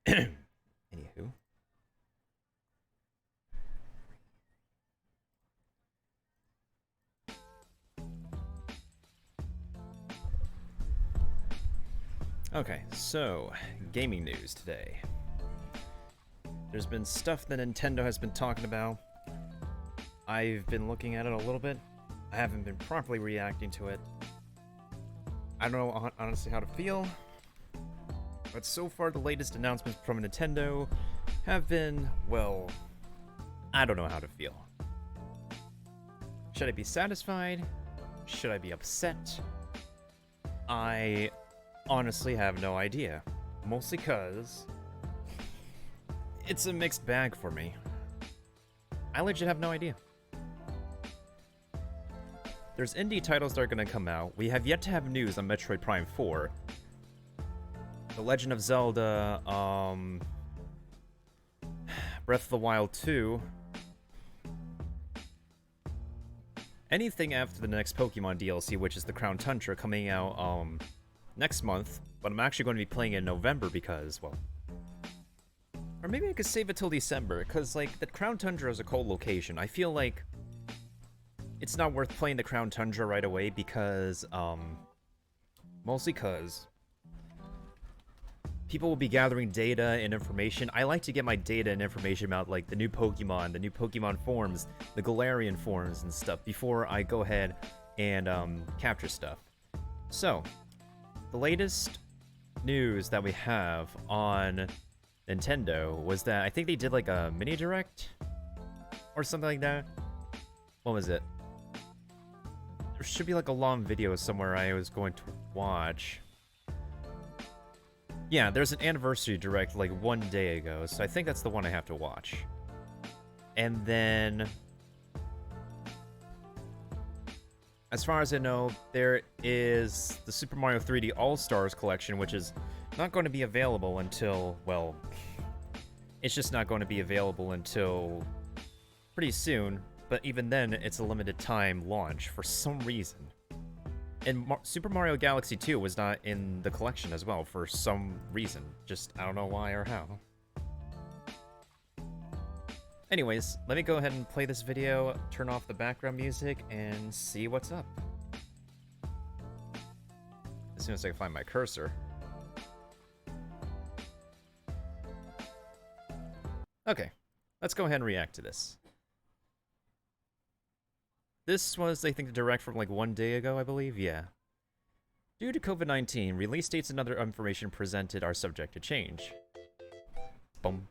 Anywho. Okay, so gaming news today. There's been stuff that Nintendo has been talking about. I've been looking at it a little bit. I haven't been properly reacting to it. I don't know honestly how to feel. But so far, the latest announcements from Nintendo have been, well, I don't know how to feel. Should I be satisfied? Should I be upset? I honestly have no idea. Mostly because it's a mixed bag for me. I legit have no idea. There's indie titles that are going to come out. We have yet to have news on Metroid Prime 4. The Legend of Zelda, Breath of the Wild 2. Anything after the next Pokemon DLC, which is the Crown Tundra, coming out next month. But I'm actually going to be playing it in November because, well... Or maybe I could save it till December, because, like, the Crown Tundra is a cold location. I feel like it's not worth playing the Crown Tundra right away because, mostly because people will be gathering data and information. I like to get my data and information about, like, the new Pokemon forms, the Galarian forms and stuff before I go ahead and, capture stuff. So, the latest news that we have on Nintendo was that I think they did, like, a mini direct or something like that. What was it? There should be, like, a long video somewhere I was going to watch. Yeah, there's an anniversary direct, like, one day ago, so I think that's the one I have to watch. And then, as far as I know, there is the Super Mario 3D All-Stars collection, which is not going to be available until, well, it's just not going to be available until pretty soon, but even then, it's a limited time launch for some reason. And Super Mario Galaxy 2 was not in the collection as well for some reason. Just, I don't know why or how. Anyways, let me go ahead and play this video, turn off the background music, and see what's up. As soon as I can find my cursor. Okay, let's go ahead and react to this. This was, I think, the direct from like one day ago, I believe? Yeah. Due to COVID-19, release dates and other information presented are subject to change. Boom.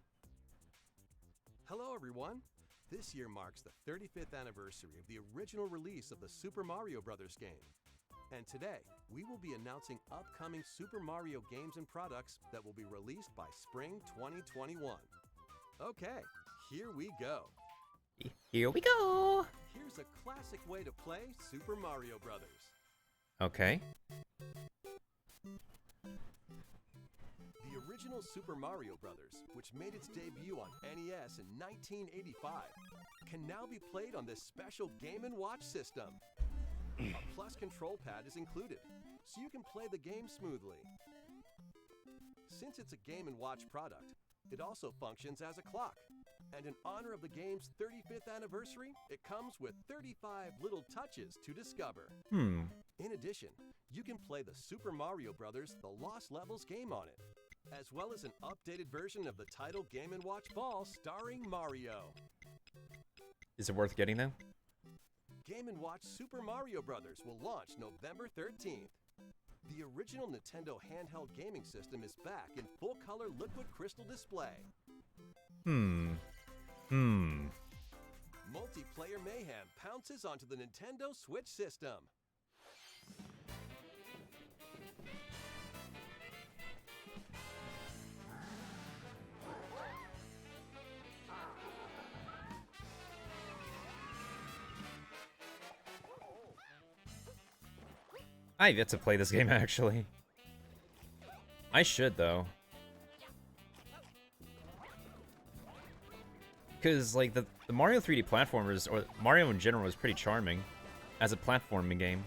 Hello, everyone. This year marks the 35th anniversary of the original release of the Super Mario Bros. Game. And today, we will be announcing upcoming Super Mario games and products that will be released by spring 2021. Okay, here we go. Here we go! Here's a classic way to play Super Mario Bros. Okay. The original Super Mario Bros., which made its debut on NES in 1985, can now be played on this special Game & Watch system. A Plus control pad is included, so you can play the game smoothly. Since it's a Game & Watch product, it also functions as a clock. And in honor of the game's 35th anniversary, it comes with 35 little touches to discover. In addition, you can play the Super Mario Bros. The Lost Levels game on it, as well as an updated version of the title Game & Watch Ball starring Mario. Is it worth getting though? Game & Watch Super Mario Bros. Will launch November 13th. The original Nintendo handheld gaming system is back in full-color liquid crystal display. Multiplayer mayhem pounces onto the Nintendo Switch system. I've yet to play this game, actually. I should, though. Because, like, the Mario 3D platformers, or Mario in general, is pretty charming as a platforming game.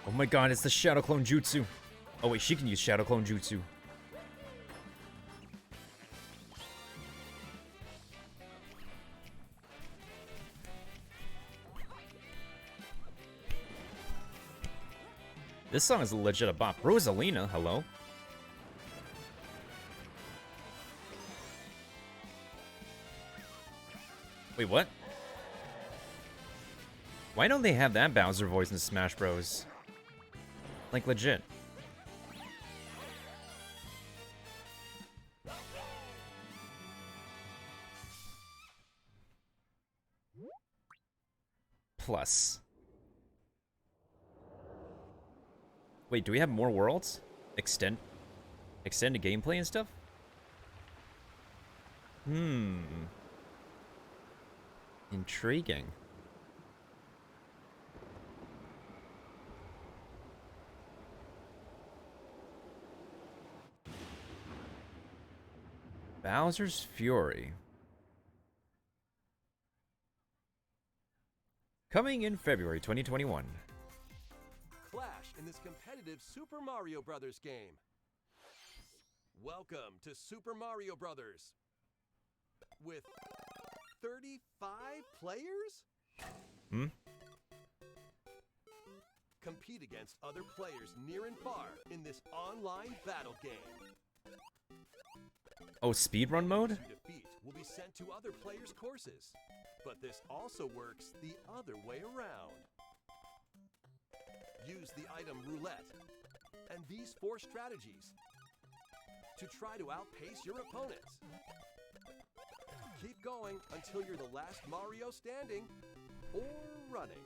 Oh my god, it's the Shadow Clone Jutsu. Oh wait, she can use Shadow Clone Jutsu. This song is legit a bop. Rosalina, hello. Wait, what? Why don't they have that Bowser voice in Smash Bros? Like, legit. Plus. Wait, do we have more worlds? Extended gameplay and stuff? Intriguing. Bowser's Fury. Coming in February 2021. Clash in this competitive Super Mario Brothers game. Welcome to Super Mario Brothers. With 35 players? Compete against other players near and far in this online battle game. Oh, speedrun mode? Those you defeat will be sent to other players' courses. But this also works the other way around. Use the item roulette and these 4 strategies to try to outpace your opponents. Keep going until you're the last Mario standing or running.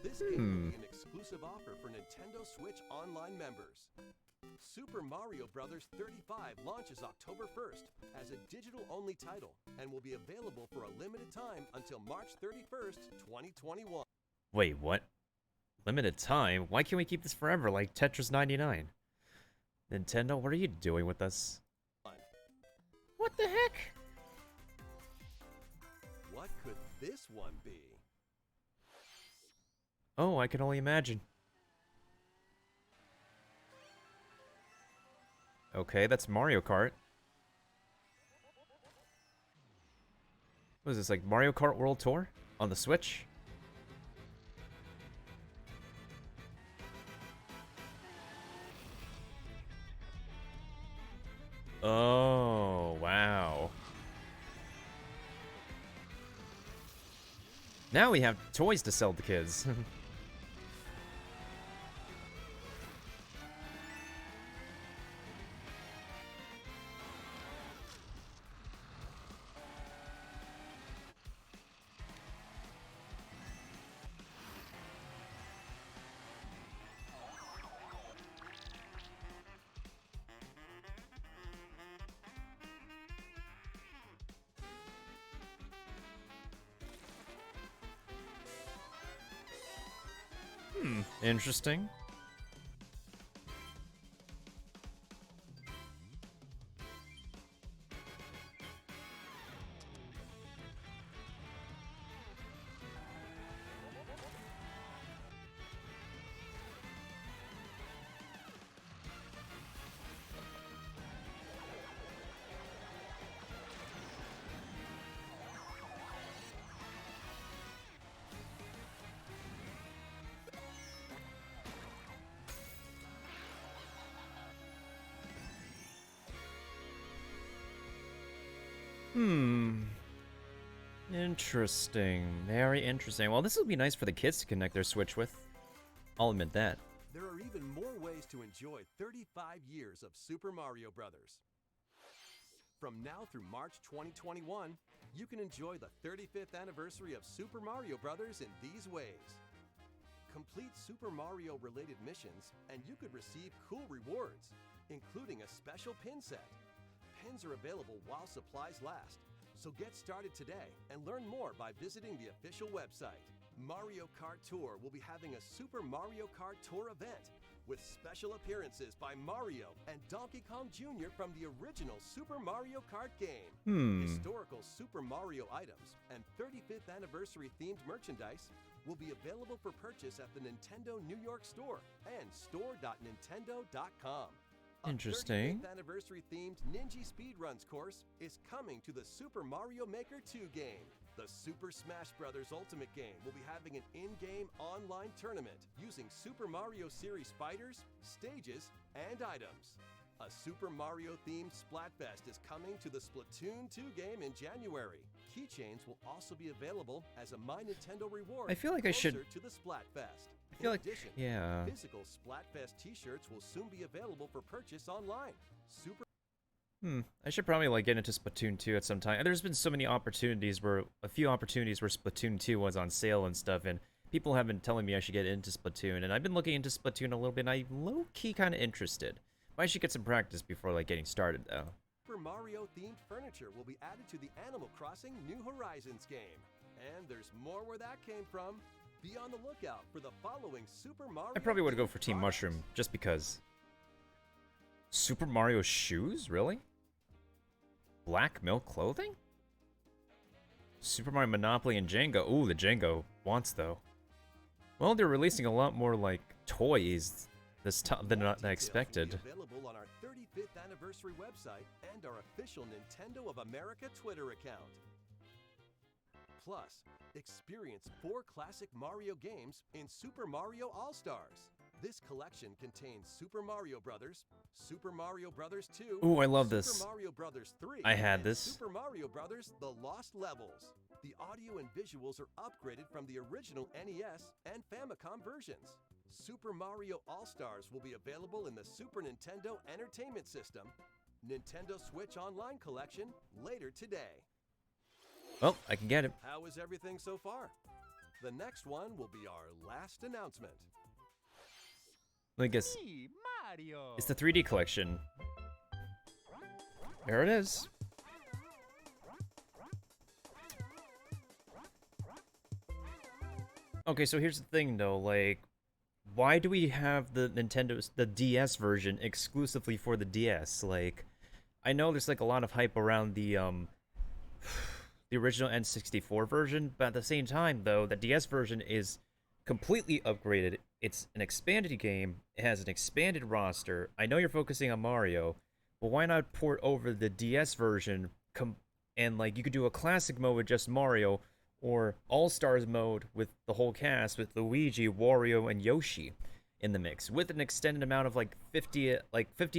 This game will be an exclusive offer for Nintendo Switch Online members. Super Mario Bros. 35 launches October 1st as a digital-only title and will be available for a limited time until March 31st, 2021. Wait, what? Limited time? Why can't we keep this forever like Tetris 99? Nintendo, what are you doing with us? What the heck? What could this one be? Oh, I can only imagine. Okay, that's Mario Kart. What is this, like Mario Kart World Tour? On the Switch? Oh, wow. Now we have toys to sell to kids. Interesting. Interesting. Very interesting. Well, this will be nice for the kids to connect their Switch with. I'll admit that. There are even more ways to enjoy 35 years of Super Mario Brothers. From now through March 2021, you can enjoy the 35th anniversary of Super Mario Brothers in these ways. Complete Super Mario related missions and you could receive cool rewards, including a special pin set. Pins are available while supplies last. So get started today and learn more by visiting the official website. Mario Kart Tour will be having a Super Mario Kart Tour event with special appearances by Mario and Donkey Kong Jr. from the original Super Mario Kart game. Historical Super Mario items and 35th anniversary themed merchandise will be available for purchase at the Nintendo New York Store and store.nintendo.com. Interesting. A 35th anniversary themed Ninja Speedruns course is coming to the Super Mario Maker 2 game. The Super Smash Bros. Ultimate game will be having an in-game online tournament using Super Mario series fighters, stages, and items. A Super Mario-themed Splatfest is coming to the Splatoon 2 game in January. Keychains will also be available as a My Nintendo reward. I feel like I should. To the Splatfest. I feel In like, addition, yeah. physical Splatfest T-shirts will soon be available for purchase online. Super. I should probably like get into Splatoon 2 at some time. There's been so many opportunities where Splatoon 2 was on sale and stuff, and people have been telling me I should get into Splatoon, and I've been looking into Splatoon a little bit, and I'm low-key kind of interested. But I should get some practice before like getting started though. Super Mario-themed furniture will be added to the Animal Crossing New Horizons game. And there's more where that came from. Be on the lookout for the following Super Mario. I probably would go for Team Mushroom, just because. Super Mario shoes? Really? Black milk clothing? Super Mario Monopoly and Jenga. Ooh, the Jenga wants though. Well, they're releasing a lot more like toys this time than I expected. Available on our 35th anniversary website and our official Nintendo of America Twitter account. Plus, experience 4 classic Mario games in Super Mario All-Stars. This collection contains Super Mario Bros., Super Mario Bros. 2, Ooh, I love this. Super Mario Bros. 3, I had and this. Super Mario Bros. The Lost Levels. The audio and visuals are upgraded from the original NES and Famicom versions. Super Mario All-Stars will be available in the Super Nintendo Entertainment System, Nintendo Switch Online Collection later today. Well, I can get it. How is everything so far? The next one will be our last announcement. I guess Hey, Mario. it's the 3D collection. There it is. Okay, so here's the thing though, like, why do we have the DS version exclusively for the DS? Like, I know there's like a lot of hype around the original N64 version, but at the same time though, the DS version is completely upgraded. It's an expanded game. It has an expanded roster. I know you're focusing on Mario, but why not port over the DS version and like you could do a classic mode with just Mario, or All-Stars mode with the whole cast with Luigi, Wario, and Yoshi in the mix, with an extended amount of like 50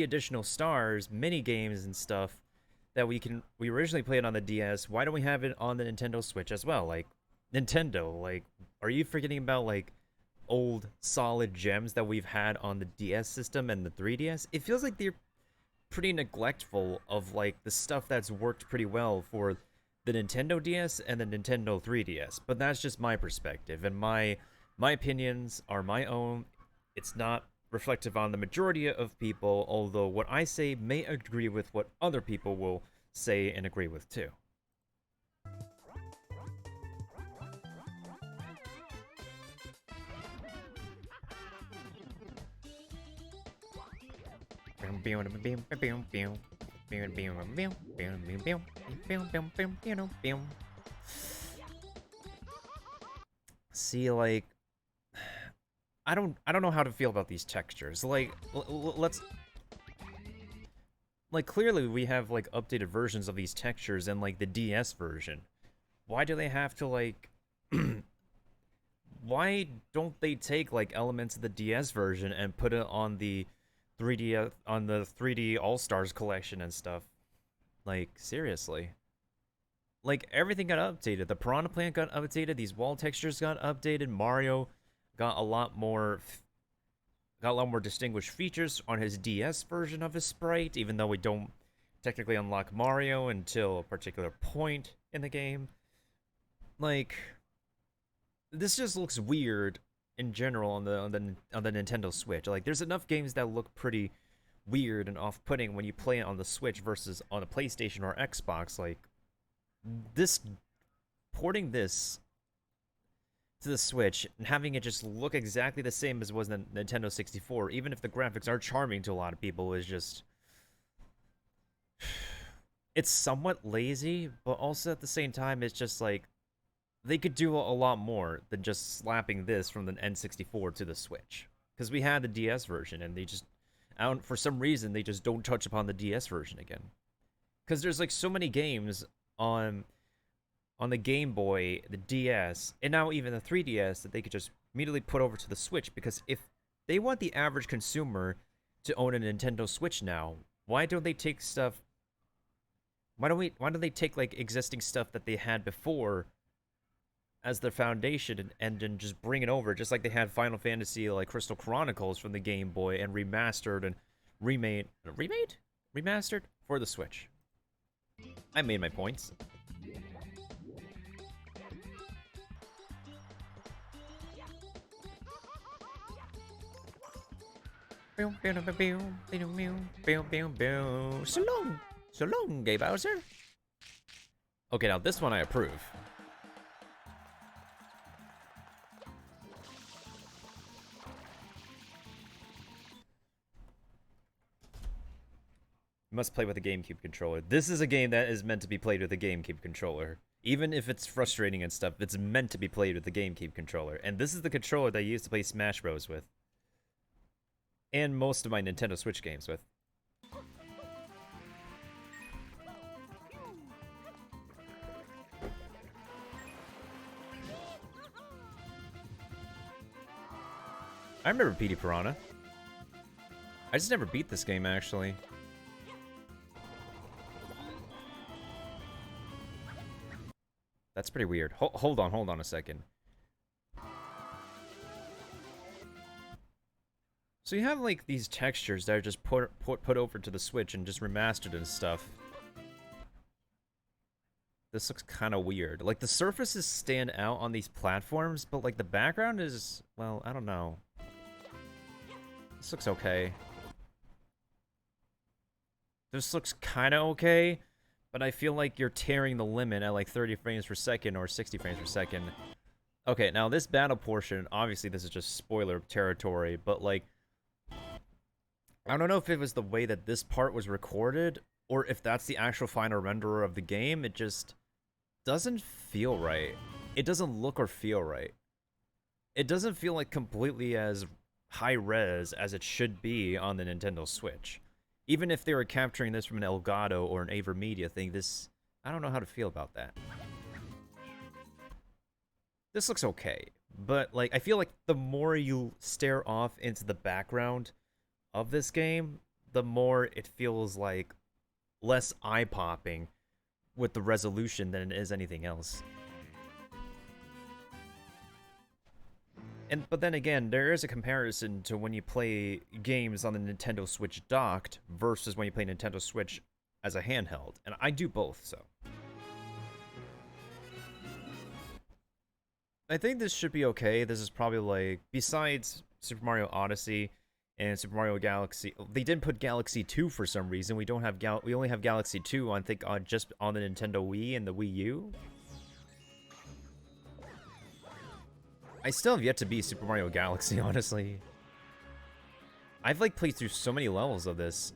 additional stars, mini games and stuff that we originally played on the DS. Why don't we have it on the Nintendo Switch as well? Like, Nintendo, like, are you forgetting about like old solid gems that we've had on the DS system and the 3DS? It feels like they're pretty neglectful of like the stuff that's worked pretty well for the Nintendo DS and the Nintendo 3DS, but that's just my perspective, and my opinions are my own. It's not reflective on the majority of people, although what I say may agree with what other people will say and agree with too. See, like, I don't know how to feel about these textures. Like, let's, like, clearly we have like updated versions of these textures in like the DS version. Why do they have to like why don't they take like elements of the DS version and put it on the 3D All-Stars collection and stuff? Like, seriously. Like, everything got updated. The Piranha Plant got updated. These wall textures got updated. Mario got a lot more distinguished features on his DS version of his sprite, even though we don't technically unlock Mario until a particular point in the game. Like, this just looks weird in general on the Nintendo Switch. Like, there's enough games that look pretty weird and off-putting when you play it on the Switch versus on a PlayStation or Xbox. Like, porting this to the Switch and having it just look exactly the same as was the Nintendo 64, even if the graphics are charming to a lot of people, is just, it's somewhat lazy, but also at the same time it's just like, they could do a lot more than just slapping this from the N64 to the Switch. Because we had the DS version, and they just, for some reason, they just don't touch upon the DS version again. Because there's like so many games on the Game Boy, the DS, and now even the 3DS that they could just immediately put over to the Switch. Because if they want the average consumer to own a Nintendo Switch now, why don't they take stuff? Why don't they take like existing stuff that they had before as their foundation and then just bring it over, just like they had Final Fantasy like Crystal Chronicles from the Game Boy and remastered and remastered for the Switch. I made my points. So long, Gay Bowser. Okay, now this one I approve. You must play with a GameCube controller. This is a game that is meant to be played with a GameCube controller. Even if it's frustrating and stuff, it's meant to be played with a GameCube controller. And this is the controller that I used to play Smash Bros. With. And most of my Nintendo Switch games with. I remember Petey Piranha. I just never beat this game, actually. That's pretty weird. Hold on a second. So you have like these textures that are just put over to the Switch and just remastered and stuff. This looks kind of weird. Like the surfaces stand out on these platforms, but like the background is, well, I don't know. This looks okay. This looks kind of okay. But I feel like you're tearing the limit at like 30 frames per second or 60 frames per second. Okay, now this battle portion, obviously this is just spoiler territory, but like, I don't know if it was the way that this part was recorded, or if that's the actual final renderer of the game. It just doesn't feel right. It doesn't look or feel right. It doesn't feel like completely as high res as it should be on the Nintendo Switch. Even if they were capturing this from an Elgato or an Avermedia thing, this... I don't know how to feel about that. This looks okay, but, like, I feel like the more you stare off into the background of this game, the more it feels like less eye-popping with the resolution than it is anything else. But then again, there is a comparison to when you play games on the Nintendo Switch docked versus when you play Nintendo Switch as a handheld. And I do both, so. I think this should be okay. This is probably like, besides Super Mario Odyssey and Super Mario Galaxy, they didn't put Galaxy 2 for some reason. We don't have we only have Galaxy 2, I think, just on the Nintendo Wii and the Wii U. I still have yet to beat Super Mario Galaxy, honestly. I've, like, played through so many levels of this.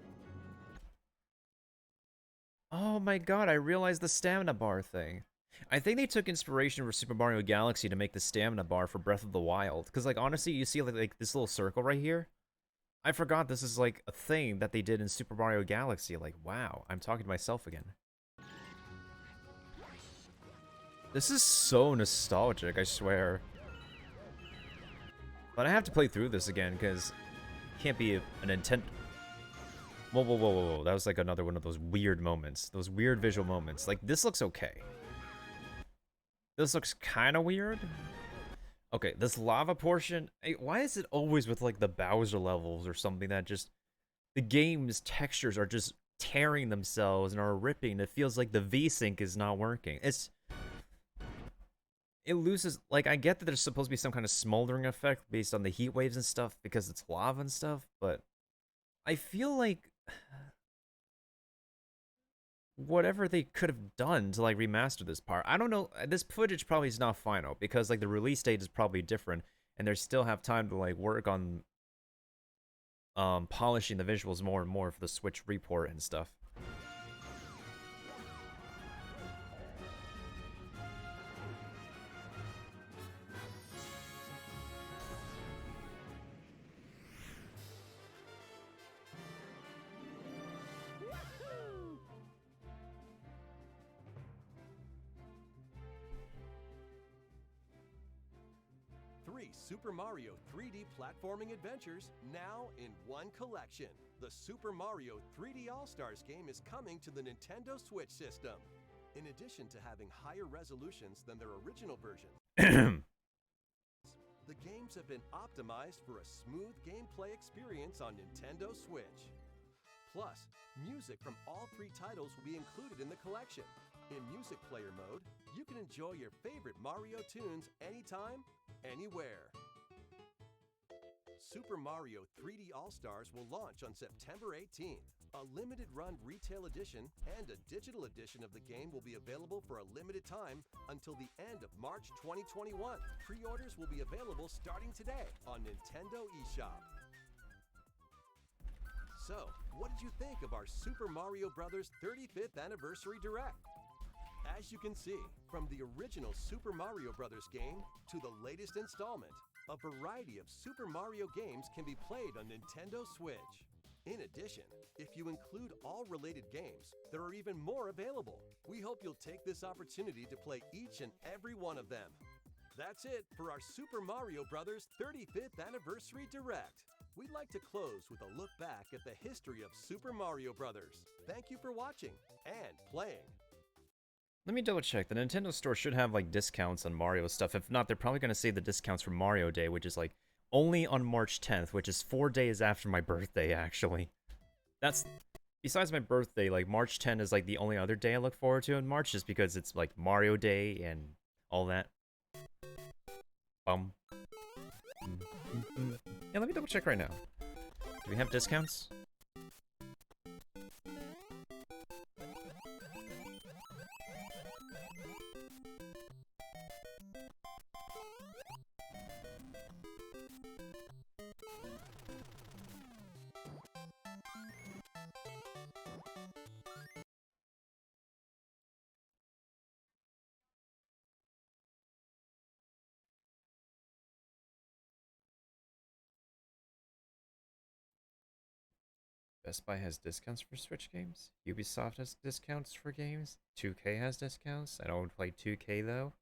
Oh my god, I realized the stamina bar thing. I think they took inspiration from Super Mario Galaxy to make the stamina bar for Breath of the Wild. Because, like, honestly, you see, like, this little circle right here? I forgot this is, like, a thing that they did in Super Mario Galaxy. Like, wow, I'm talking to myself again. This is so nostalgic, I swear. But I have to play through this again, because it can't be an intent. Whoa. That was like another one of those weird moments. Those weird visual moments. Like, this looks okay. This looks kind of weird. Okay, this lava portion. Why is it always with, like, the Bowser levels or something that just... The game's textures are just tearing themselves and are ripping. It feels like the V-Sync is not working. It loses, like, I get that there's supposed to be some kind of smoldering effect based on the heat waves and stuff because it's lava and stuff, but I feel like whatever they could have done to, like, remaster this part, I don't know, this footage probably is not final because, like, the release date is probably different and they still have time to, like, work on polishing the visuals more and more for the Switch report and stuff. Super Mario 3D platforming adventures now in one collection. The Super Mario 3D All-Stars game is coming to the Nintendo Switch system. In addition to having higher resolutions than their original versions, the games have been optimized for a smooth gameplay experience on Nintendo Switch. Plus, music from all 3 titles will be included in the collection. In Music Player mode, you can enjoy your favorite Mario tunes anytime, anywhere. Super Mario 3D All-Stars will launch on September 18th. A limited run retail edition and a digital edition of the game will be available for a limited time until the end of March 2021. Pre-orders will be available starting today on Nintendo eShop. So, what did you think of our Super Mario Bros. 35th Anniversary Direct? As you can see, from the original Super Mario Bros. Game to the latest installment, a variety of Super Mario games can be played on Nintendo Switch. In addition, if you include all related games, there are even more available. We hope you'll take this opportunity to play each and every one of them. That's it for our Super Mario Bros. 35th Anniversary Direct. We'd like to close with a look back at the history of Super Mario Bros. Thank you for watching and playing. Let me double check. The Nintendo store should have like discounts on Mario stuff. If not, they're probably going to save the discounts for Mario Day, which is like only on March 10th, which is 4 days after my birthday, actually. That's, besides my birthday, like March 10th is like the only other day I look forward to in March, just because it's like Mario Day and all that. Yeah, let me double check right now. Do we have discounts? Best Buy has discounts for Switch games. Ubisoft has discounts for games. 2K has discounts. I don't play 2K though.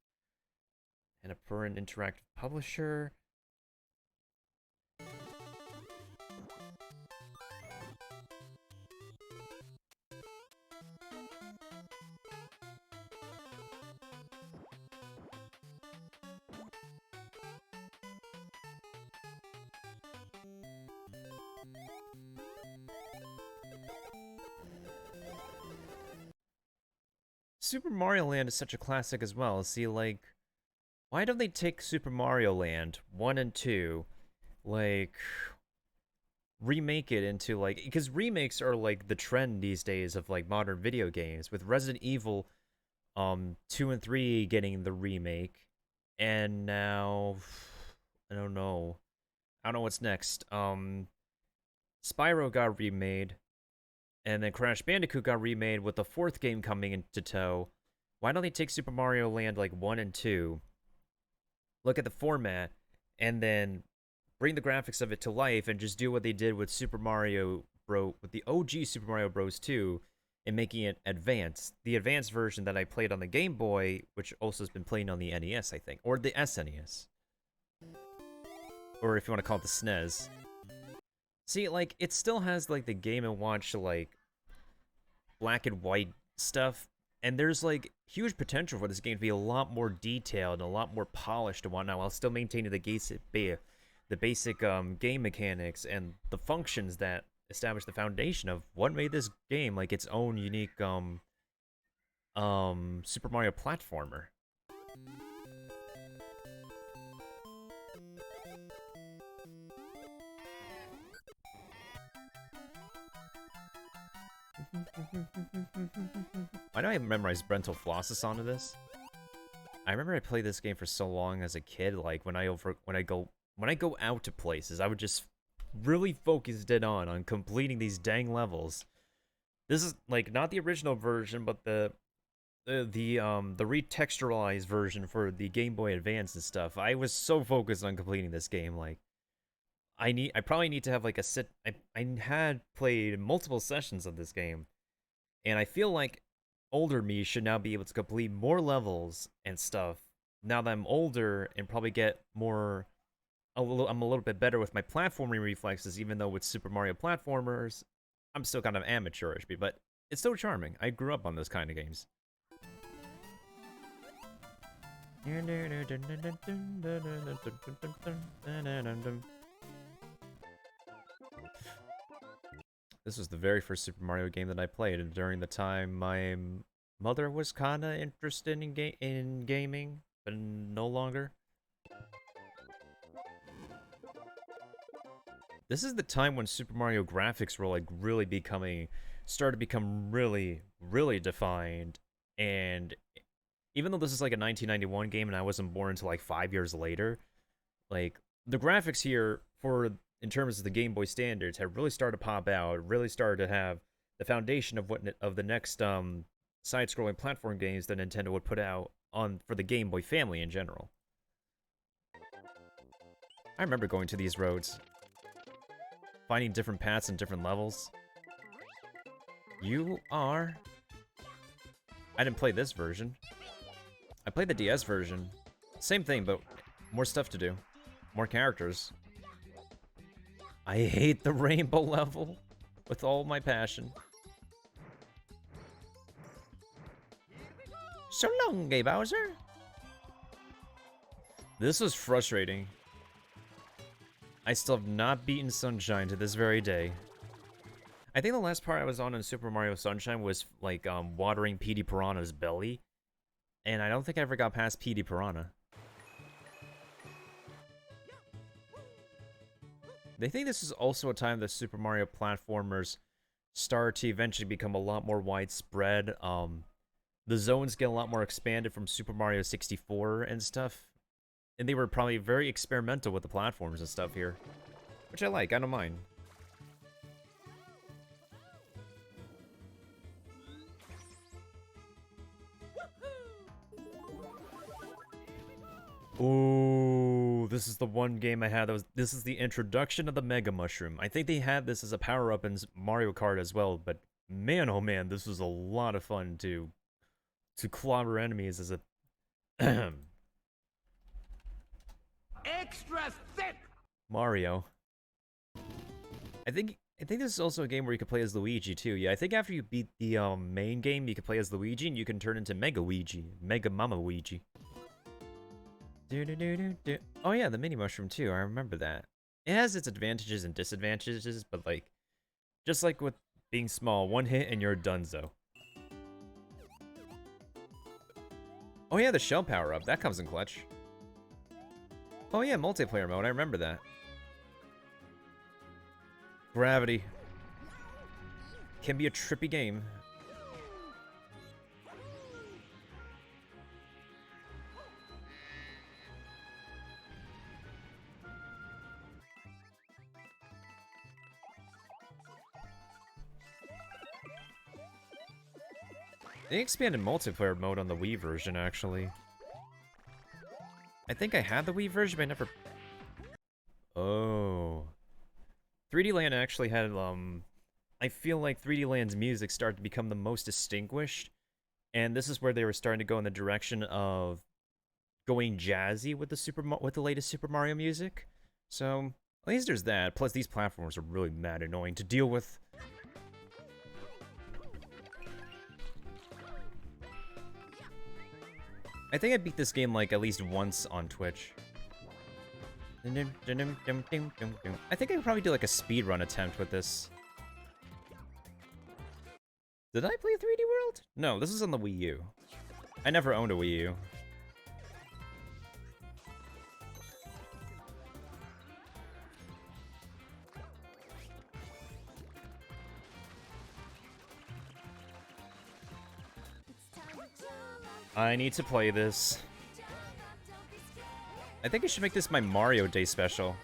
And for an interactive publisher. Super Mario Land is such a classic as well. See, like, why don't they take Super Mario Land 1 and 2, like, remake it into, like, because remakes are, like, the trend these days of, like, modern video games, with Resident Evil, 2 and 3 getting the remake, and now, I don't know what's next. Spyro got remade, and then Crash Bandicoot got remade with the 4th game coming into tow. Why don't they take Super Mario Land like 1 and 2, look at the format, and then bring the graphics of it to life and just do what they did with Super Mario with the OG Super Mario Bros. 2 and making it advanced. The advanced version that I played on the Game Boy, which also has been playing on the NES, I think, or the SNES. Or if you want to call it the SNES. See, like, it still has, like, the Game & Watch, like, black and white stuff, and there's, like, huge potential for this game to be a lot more detailed and a lot more polished and whatnot, while still maintaining the basic game mechanics and the functions that establish the foundation of what made this game, like, its own unique, Super Mario platformer. Why do I memorize Brental Flossus onto this? I remember I played this game for so long as a kid. Like when I go out to places, I would just really focus dead on completing these dang levels. This is like not the original version, but the retexturalized version for the Game Boy Advance and stuff. I was so focused on completing this game. Like I probably need to have like I had played multiple sessions of this game, and I feel like older me should now be able to complete more levels and stuff now that I'm older and probably get more I'm a little bit better with my platforming reflexes, even though with Super Mario platformers, I'm still kind of amateurish, but it's so charming. I grew up on those kind of games. This was the very first Super Mario game that I played, and during the time my mother was kinda interested in gaming, but no longer. This is the time when Super Mario graphics were like started to become really defined, and even though this is like a 1991 game and I wasn't born until like 5 years later, like the graphics here for in terms of the Game Boy standards have really started to pop out, really started to have the foundation of the next side-scrolling platform games that Nintendo would put out on for the Game Boy family in general. I remember going to these roads, finding different paths and different levels. You are... I didn't play this version. I played the DS version. Same thing, but more stuff to do. More characters. I hate the rainbow level with all my passion. So long, Gay Bowser. This was frustrating. I still have not beaten Sunshine to this very day. I think the last part I was on in Super Mario Sunshine was like watering Petey Piranha's belly. And I don't think I ever got past Petey Piranha. They think this is also a time that Super Mario platformers start to eventually become a lot more widespread. The zones get a lot more expanded from Super Mario 64 and stuff. And they were probably very experimental with the platforms and stuff here. Which I like, I don't mind. Ooh, this is the one game I had that was... This is the introduction of the Mega Mushroom. I think they had this as a power-up in Mario Kart as well, but man, oh man, this was a lot of fun to clobber enemies as a... Extra thick! Mario. I think this is also a game where you can play as Luigi too. Yeah, I think after you beat the main game, you can play as Luigi and you can turn into Mega Luigi, Mega Mama Luigi. Oh yeah, the mini mushroom too. I remember that. It has its advantages and disadvantages, but like, just like with being small, one hit and you're donezo. Oh yeah, the shell power up that comes in clutch. Oh yeah, multiplayer mode. I remember that. Gravity can be a trippy game. They expanded multiplayer mode on the Wii version, actually. I think I had the Wii version, but I never... Oh. 3D Land actually had, I feel like 3D Land's music started to become the most distinguished, and this is where they were starting to go in the direction of going jazzy with the latest Super Mario music. So, at least there's that. Plus, these platforms are really mad annoying to deal with. I think I beat this game like at least once on Twitch. I think I could probably do like a speedrun attempt with this. Did I play 3D World? No, this is on the Wii U. I never owned a Wii U. I need to play this. I think I should make this my Mario Day special.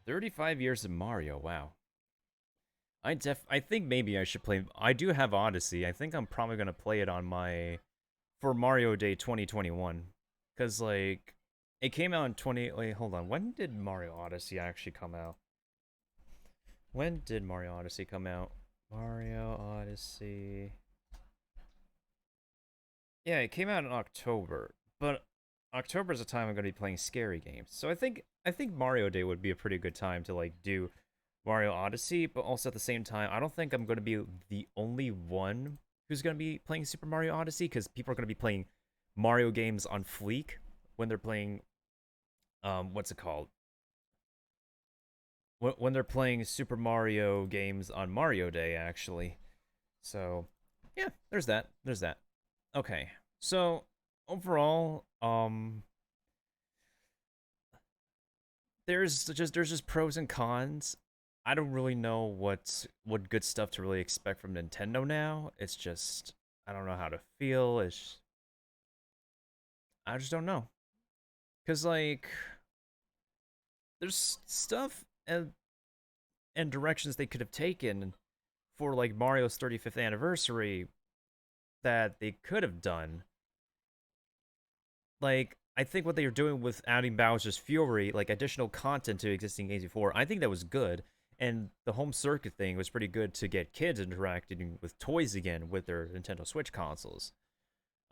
"35 years of Mario, wow. I think maybe I should play... I do have Odyssey. I think I'm probably going to play it on my for Mario Day 2021, because like it came out in 20. Wait, hold on. When did Mario Odyssey actually come out? When did Mario Odyssey come out? Mario Odyssey. Yeah, it came out in October, but October is the time I'm going to be playing scary games. So I think Mario Day would be a pretty good time to like do Mario Odyssey, but also at the same time, I don't think I'm going to be the only one who's going to be playing Super Mario Odyssey because people are going to be playing Mario games on fleek when they're playing what's it called? When they're playing Super Mario games on Mario Day actually. So, yeah, there's that. There's that. Okay. So, overall, there's just pros and cons. I don't really know what good stuff to really expect from Nintendo now. It's just I don't know how to feel. I just don't know. Cause like there's stuff and directions they could have taken for like Mario's 35th anniversary that they could have done. Like I think what they were doing with adding Bowser's Fury, like additional content to existing games before, I think that was good. And the home circuit thing was pretty good to get kids interacting with toys again with their Nintendo Switch consoles.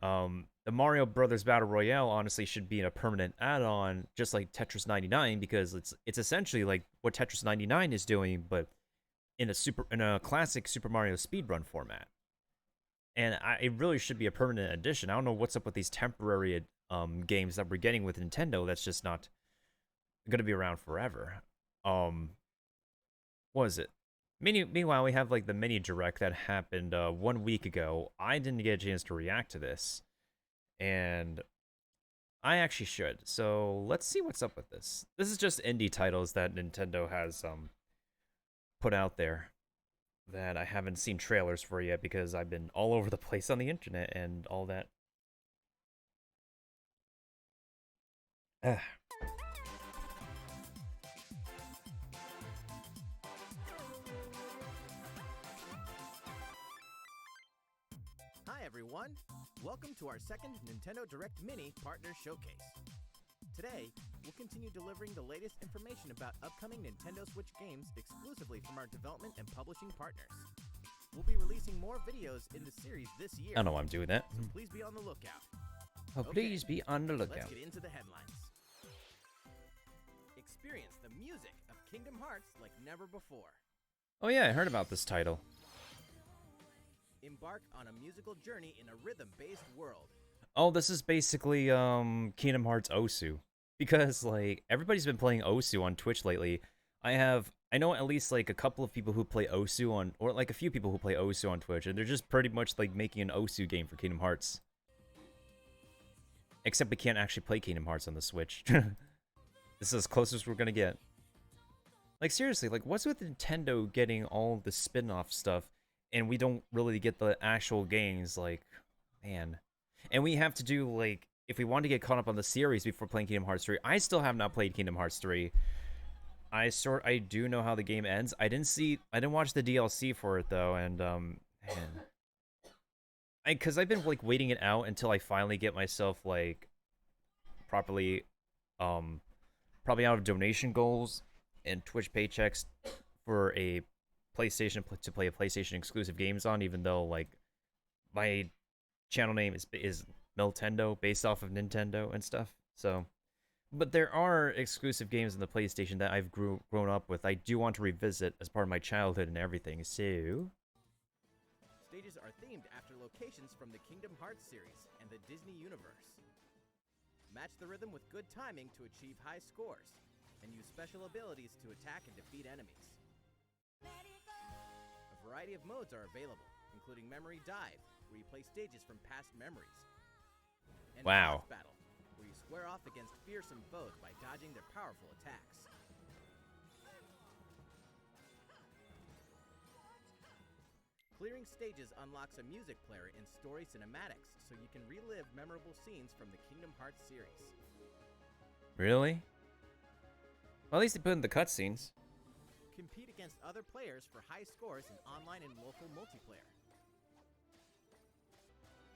The Mario Brothers Battle Royale honestly should be a permanent add-on, just like Tetris 99, because it's essentially like what Tetris 99 is doing, but in a classic Super Mario speedrun format. And it really should be a permanent addition. I don't know what's up with these temporary games that we're getting with Nintendo. That's just not going to be around forever. What is it? Meanwhile, we have like the mini direct that happened 1 week ago. I didn't get a chance to react to this, and I actually should. So let's see what's up with this. This is just indie titles that Nintendo has put out there that I haven't seen trailers for yet because I've been all over the place on the internet and all that. Ugh. Hi everyone! Welcome to our second Nintendo Direct Mini Partner Showcase. Today, we'll continue delivering the latest information about upcoming Nintendo Switch games exclusively from our development and publishing partners. We'll be releasing more videos in the series this year. I don't know why I'm doing that. So please be on the lookout. Oh, please be on the lookout. Let's get into the headlines. Experience the music of Kingdom Hearts like never before. Oh yeah, I heard about this title. Embark on a musical journey in a rhythm-based world. Oh, this is basically Kingdom Hearts Osu. Because like everybody's been playing Osu on Twitch lately. I know at least like a couple of people who play Osu on or like a few people who play Osu on Twitch, and they're just pretty much like making an Osu game for Kingdom Hearts. Except we can't actually play Kingdom Hearts on the Switch. This is as close as we're gonna get. Like seriously, like what's with Nintendo getting all the spin-off stuff and we don't really get the actual games? Like, man. And we have to do like if we want to get caught up on the series before playing Kingdom Hearts 3. I still have not played Kingdom Hearts 3. I do know how the game ends. I didn't watch the DLC for it though, and man. Cuz I've been like waiting it out until I finally get myself like properly probably out of donation goals and Twitch paychecks for a PlayStation to play a PlayStation exclusive games on, even though like my channel name is Nintendo, based off of Nintendo and stuff. So, but there are exclusive games on the PlayStation that I've grown up with. I do want to revisit as part of my childhood and everything. So, Stages are themed after locations from the Kingdom Hearts series and the Disney universe. Match the rhythm with good timing to achieve high scores, and use special abilities to attack and defeat enemies. A variety of modes are available, including Memory Dive, where you play stages from past memories. And wow. Boss Battle, where you square off against fearsome foes by dodging their powerful attacks. Clearing stages unlocks a music player in story cinematics, so you can relive memorable scenes from the Kingdom Hearts series. really? Well, at least they put in the cutscenes. Compete against other players for high scores in online and local multiplayer.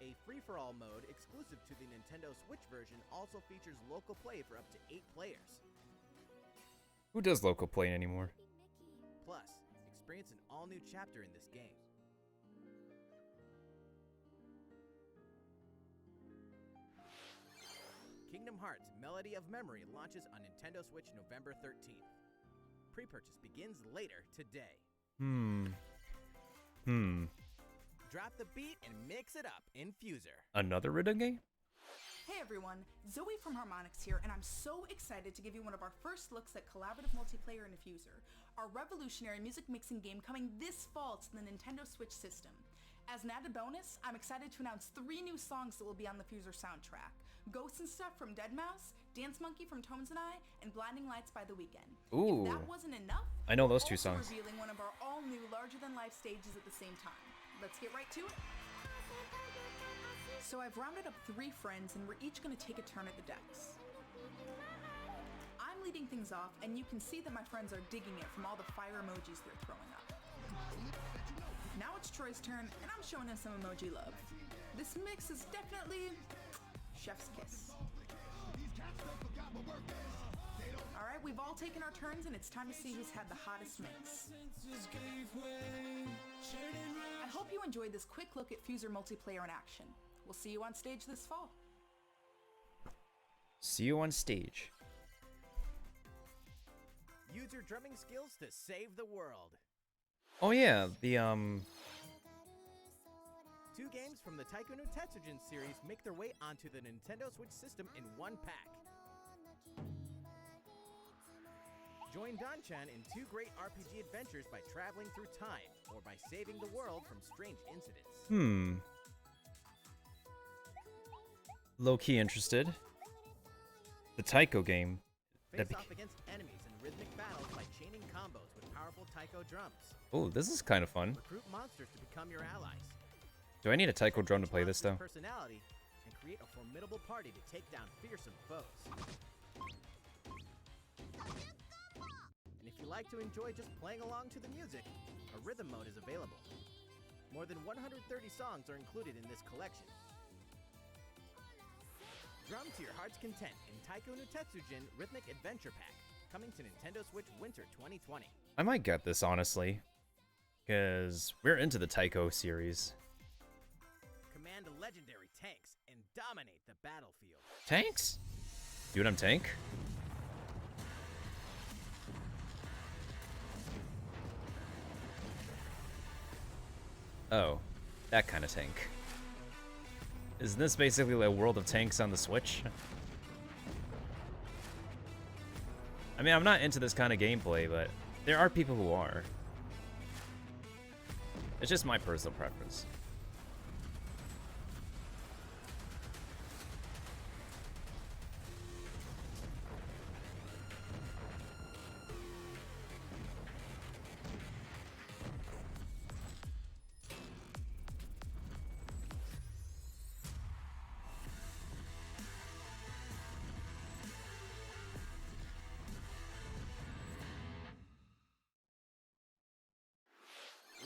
A A free-for-all mode exclusive to the Nintendo Switch version also features local play for up to 8 players. Who does local play anymore? Plus, experience an all-new chapter in this game. Kingdom Hearts Melody of Memory launches on Nintendo Switch November 13th. Pre-purchase begins later today. Drop the beat and mix it up in Fuser. Another rhythm game? Hey everyone, Zoe from Harmonix here, and I'm so excited to give you one of our first looks at collaborative multiplayer in a Fuser, our revolutionary music mixing game coming this fall to the Nintendo Switch system. As an added bonus, I'm excited to announce 3 new songs that will be on the Fuser soundtrack. Ghosts and Stuff from Deadmau5, Dance Monkey from Tones and I, and Blinding Lights by The Weeknd. Ooh. If that wasn't enough, I know those two also songs. revealing one of our all-new larger-than-life stages at the same time. Let's get right to it. So I've rounded up 3 friends, and we're each going to take a turn at the decks. I'm leading things off, and you can see that my friends are digging it from all the fire emojis they're throwing up. Now it's Troy's turn, and I'm showing him some emoji love. This mix is definitely chef's kiss. Alright, we've all taken our turns, and it's time to see who's had the hottest mix. I hope you enjoyed this quick look at Fuser multiplayer in action. We'll see you on stage this fall. See you on stage. Use your drumming skills to save the world. Oh yeah, the 2 games from the Taiko no Tetsujin series make their way onto the Nintendo Switch system in one pack. Join Don-chan in 2 great RPG adventures by traveling through time, or by saving the world from strange incidents. Low-key interested. The Taiko game. Face off against enemies in rhythmic battles by chaining combos with powerful Taiko drums. Oh, this is kind of fun. Recruit monsters to become your allies. Do I need a Taiko drum to play this though? Personality and create a formidable party to take down fearsome foes. And if you like to enjoy just playing along to the music, a rhythm mode is available. More than 130 songs are included in this collection. Drum to your heart's content in Taiko no Tetsujin Rhythmic Adventure Pack, coming to Nintendo Switch Winter 2020. I might get this, honestly. Because we're into the Taiko series. Command legendary tanks and dominate the battlefield. Tanks? Dude, I'm tank. Oh, that kind of tank. Isn't this basically like World of Tanks on the Switch? I mean, I'm not into this kind of gameplay, but there are people who are. It's just my personal preference.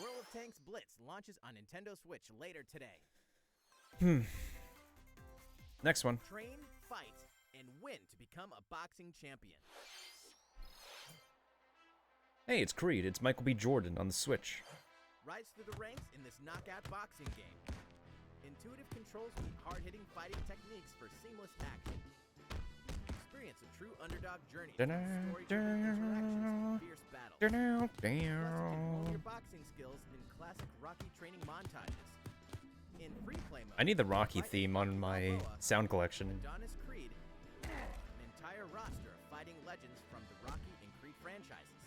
World of Tanks Blitz launches on Nintendo Switch later today. Next one. Train, fight, and win to become a boxing champion. Hey, it's Creed. It's Michael B. Jordan on the Switch. Rise through the ranks in this knockout boxing game. Intuitive controls meet hard-hitting fighting techniques for seamless action. Experience a true underdog journey through story-driven interactions and fierce battles. Plus, you can hone your boxing skills in classic Rocky training montages. In free play mode, I need the Rocky fight theme on my sound collection. Adonis Creed, an entire roster of fighting legends from the Rocky and Creed franchises,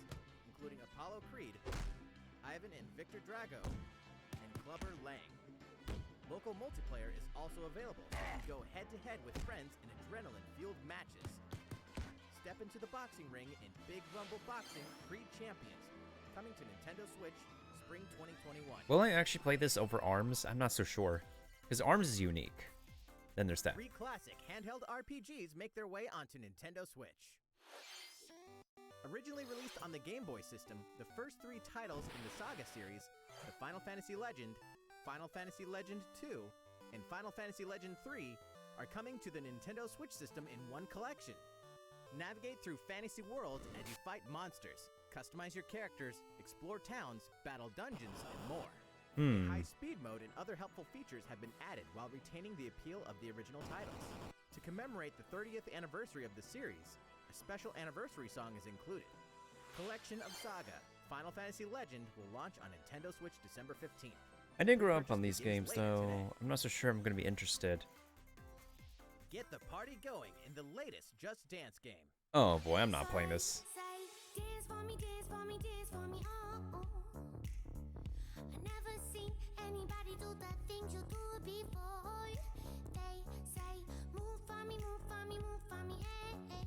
including Apollo Creed, Ivan and Victor Drago, and Clubber Lang. Local multiplayer is also available, so you can go head-to-head with friends in adrenaline-fueled matches. Step into the boxing ring in Big Rumble Boxing Creed Champions, coming to Nintendo Switch Spring 2021. Will I actually play this over ARMS? I'm not so sure. Because ARMS is unique. Then there's that. 3 classic handheld RPGs make their way onto Nintendo Switch. Originally released on the Game Boy system, the first 3 titles in the Saga series, the Final Fantasy Legend, Final Fantasy Legend 2, and Final Fantasy Legend 3 are coming to the Nintendo Switch system in one collection. Navigate through fantasy worlds as you fight monsters, customize your characters, explore towns, battle dungeons, and more. High-speed mode and other helpful features have been added while retaining the appeal of the original titles. To commemorate the 30th anniversary of the series, a special anniversary song is included. Collection of Saga, Final Fantasy Legend will launch on Nintendo Switch December 15th. I didn't grow up on Purchase these begins games, later though. today. I'm not so sure I'm going to be interested. Get the party going in the latest Just Dance game. Oh boy, I'm not playing this. Say, dance for me, dance for me, dance for me, oh, oh. I never seen anybody do the things you do before. They say, move for me, move for me, move for me, eh, eh.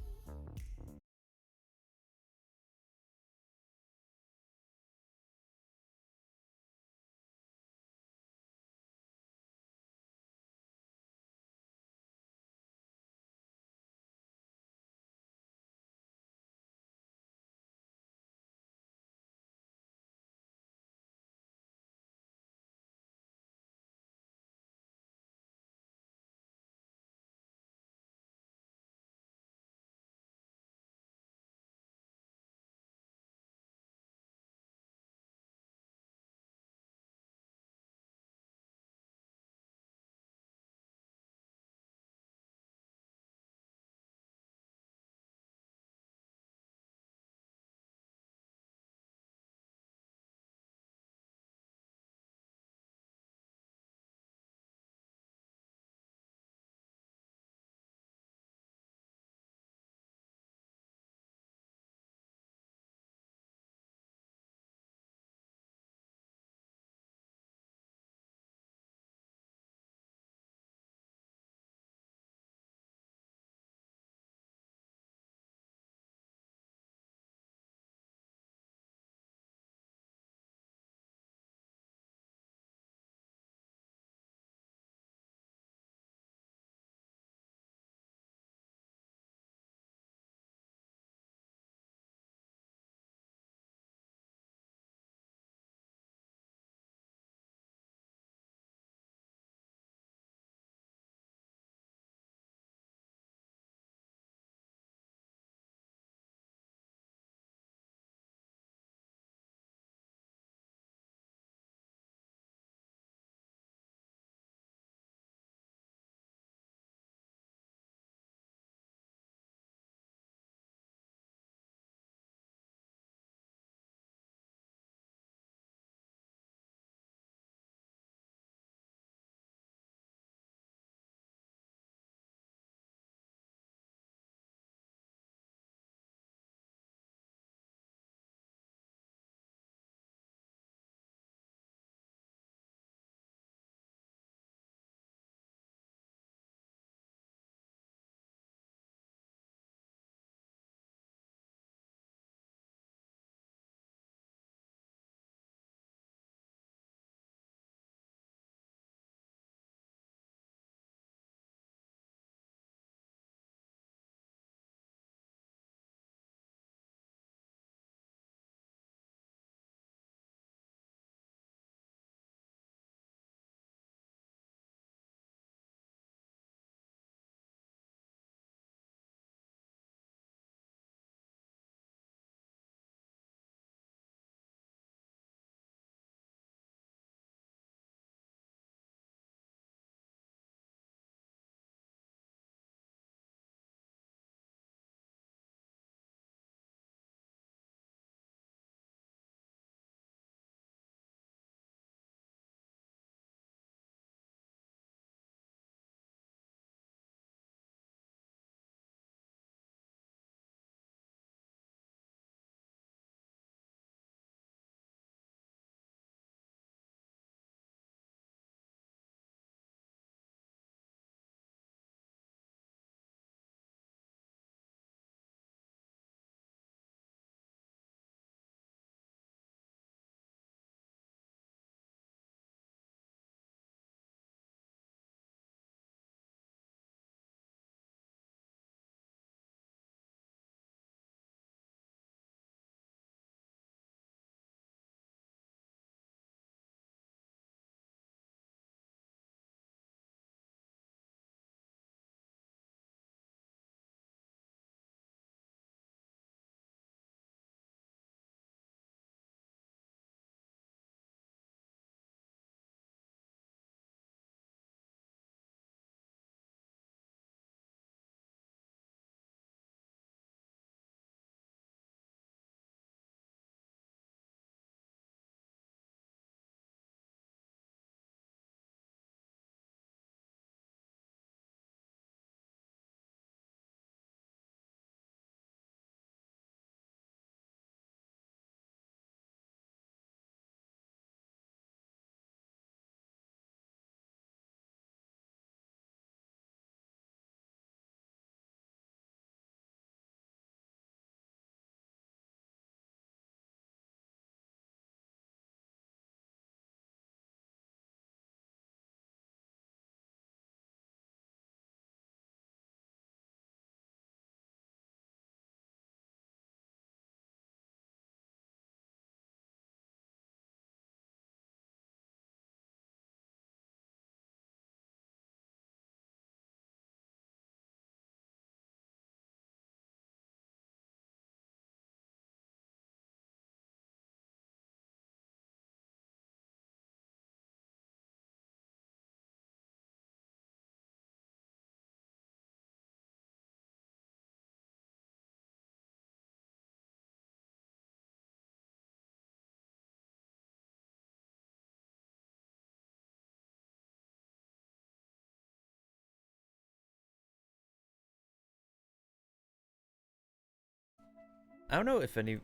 I don't know if any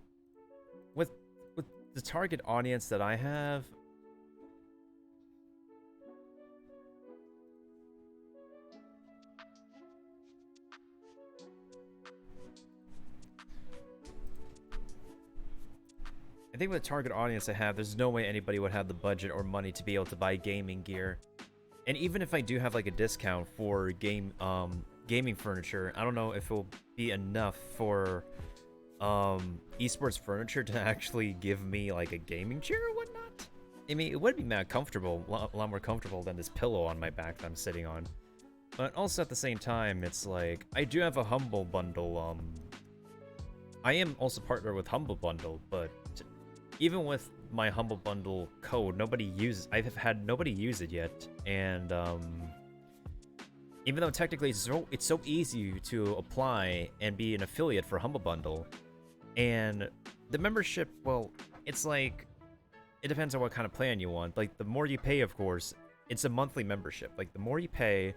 with the target audience that I have. I think with the target audience I have, there's no way anybody would have the budget or money to be able to buy gaming gear. And even if I do have like a discount for gaming furniture, I don't know if it'll be enough for esports furniture to actually give me like a gaming chair or whatnot. I mean, it would be mad comfortable, a lot more comfortable than this pillow on my back that I'm sitting on. But also at the same time, it's like I do have a Humble Bundle. I am also partnered with Humble Bundle, but even with my Humble Bundle code, I've had nobody use it yet, and even though technically it's so easy to apply and be an affiliate for Humble Bundle, and the membership, well, it's like, it depends on what kind of plan you want. Like, the more you pay, of course, it's a monthly membership. Like, the more you pay,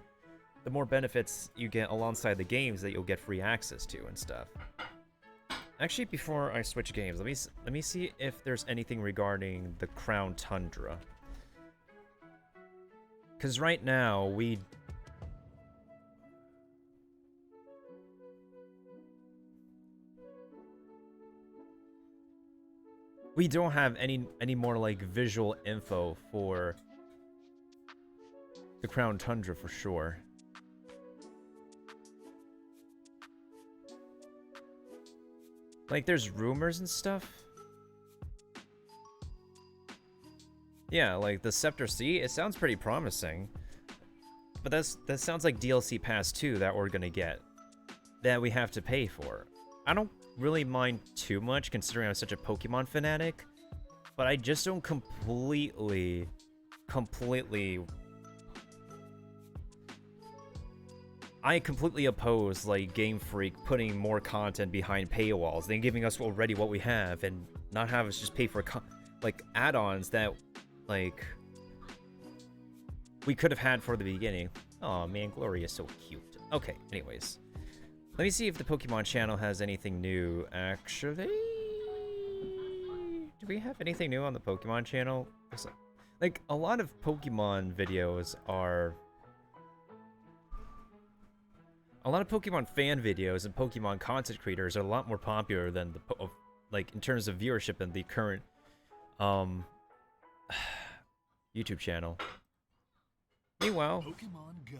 the more benefits you get alongside the games that you'll get free access to and stuff. Actually, before I switch games, let me see if there's anything regarding the Crown Tundra. Because right now, we don't have any more like visual info for the Crown Tundra for sure. Like, there's rumors and stuff. Yeah, like the Scepter C, it sounds pretty promising. But that sounds like DLC Pass 2 that we're gonna get, that we have to pay for. I don't really mind too much considering I'm such a Pokemon fanatic, but I just don't completely oppose like Game Freak putting more content behind paywalls than giving us already what we have and not have us just pay for like add-ons that like we could have had for the beginning. Oh man, Gloria is so cute. Okay, anyways. Let me see if the Pokemon channel has anything new, actually. Do we have anything new on the Pokemon channel? Like, a lot of Pokemon videos are... A lot of Pokemon fan videos and Pokemon content creators are a lot more popular than the... like, in terms of viewership than the current, YouTube channel. Meanwhile... Pokemon Go.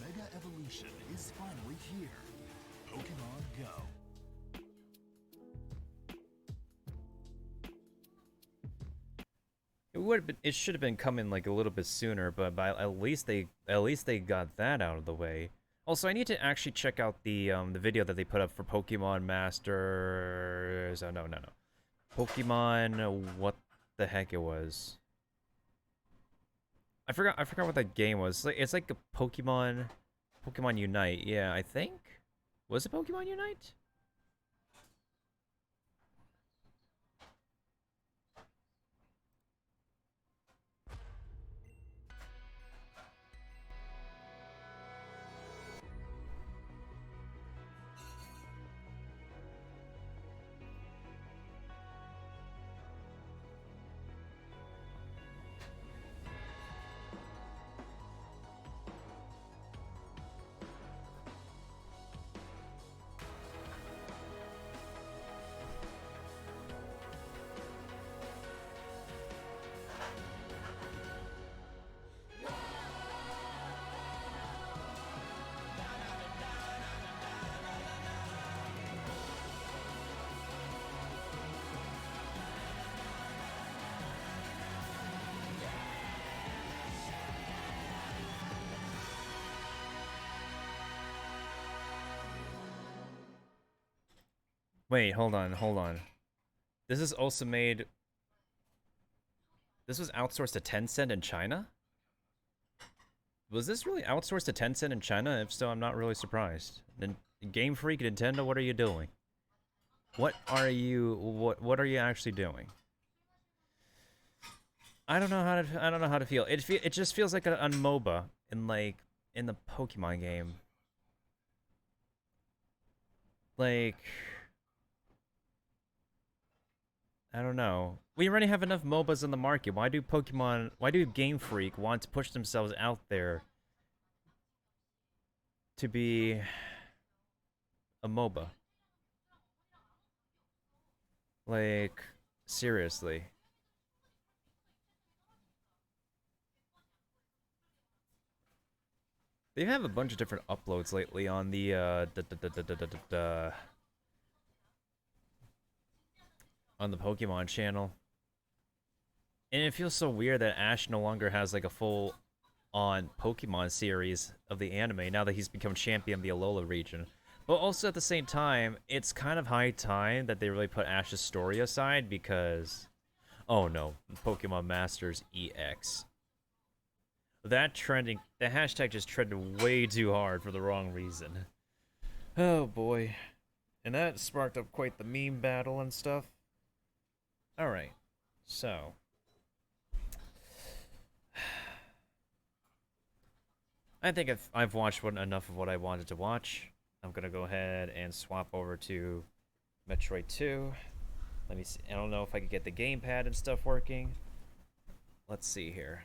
Mega Evolution is finally here. Pokemon Go. It should have been coming like a little bit sooner, but at least they got that out of the way. Also, I need to actually check out the video that they put up for Pokemon Masters. Oh no. Pokemon, what the heck it was? I forgot what that game was. It's like a Pokemon Unite. Yeah, I think. Was it Pokemon Unite? Wait, hold on. This is also made... This was outsourced to Tencent in China? Was this really outsourced to Tencent in China? If so, I'm not really surprised. Game Freak, Nintendo, what are you doing? What are you actually doing? I don't know how to feel. It just feels like a MOBA in in the Pokemon game. Like, I don't know. We already have enough MOBAs in the market. Why do Game Freak want to push themselves out there to be a MOBA? Like, seriously. They have a bunch of different uploads lately on the on the Pokemon channel. And it feels so weird that Ash no longer has like a full on Pokemon series of the anime now that he's become champion of the Alola region. But also at the same time, it's kind of high time that they really put Ash's story aside because oh no, Pokemon Masters EX. The hashtag just trended way too hard for the wrong reason. Oh boy. And that sparked up quite the meme battle and stuff. Alright, so. I think I've watched enough of what I wanted to watch. I'm gonna go ahead and swap over to Metroid 2. Let me see. I don't know if I can get the gamepad and stuff working. Let's see here.